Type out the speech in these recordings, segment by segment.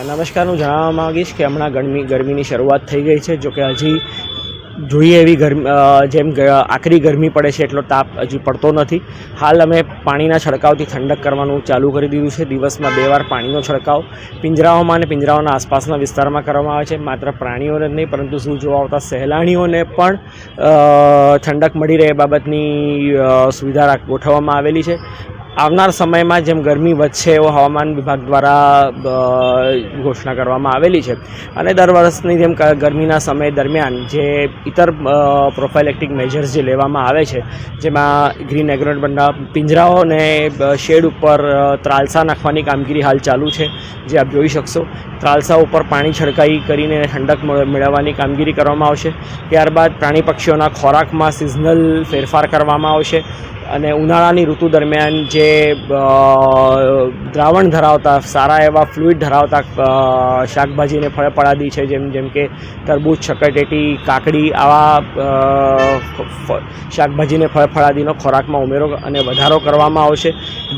નમસ્કાર, હું જણાવવા માગીશ કે હમણાં ગરમીની શરૂઆત થઈ ગઈ છે. જોકે હજી જોઈએ એવી જેમ આકરી ગરમી પડે છે એટલો તાપ હજી પડતો નથી. હાલ અમે પાણીના છંટકાવથી ઠંડક કરવાનું ચાલુ કરી દીધું છે. દિવસમાં 2 વાર પાણીનો છંટકાવ પિંજરાઓમાં અને પિંજરાઓના આસપાસના વિસ્તારમાં કરવામાં આવે છે. માત્ર પ્રાણીઓને જ નહીં પરંતુ ઝૂ જોવા આવતા સહેલાણીઓને પણ ઠંડક મળી રહે એ બાબતની સુવિધા ગોઠવવામાં આવેલી છે. આવનાર સમયમાં જેમ ગરમી વધશે એવો હવામાન વિભાગ દ્વારા ઘોષણા કરવામાં આવેલી છે અને દર વર્ષની જેમ ગરમીના સમય દરમિયાન જે ઇતર પ્રોફાઇલેક્ટિક મેજર્સ જે લેવામાં આવે છે, જેમાં ગ્રીન એન્વાયરમેન્ટના પિંજરાઓને શેડ ઉપર ત્રાલસા નાખવાની કામગીરી હાલ ચાલુ છે, જે આપ જોઈ શકશો. ત્રાલસા ઉપર પાણી છંટકાઈ કરીને ઠંડક મેળવવાની કામગીરી કરવામાં આવશે. ત્યારબાદ પ્રાણી પક્ષીઓના ખોરાકમાં સિઝનલ ફેરફાર કરવામાં આવશે અને ઉનાળાની ઋતુ દરમિયાન જે દ્રાવણ ધરાવતા સારા એવા ફ્લુઇડ ધરાવતા શાકભાજીને ફળફળાદી છે, જેમ કે તરબૂચ, શક્કરટેટી, કાકડી, આવા શાકભાજીને ફળફળાદીનો ખોરાકમાં ઉમેરો અને વધારો કરવામાં આવશે.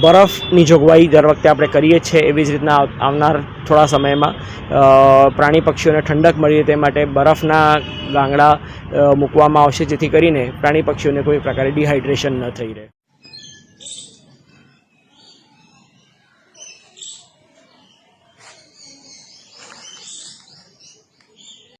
બરફની જોગવાઈ દર વખતે આપણે કરીએ છીએ એવી જ રીતના આવનાર થોડા સમયમાં પ્રાણી પક્ષીઓને ઠંડક મળી રહે તે માટે બરફના ગાંગડા મૂકવામાં આવશે, જેથી કરીને પ્રાણી પક્ષીઓને કોઈ પ્રકારે ડિહાઇડ્રેશન ન થઈ રહે.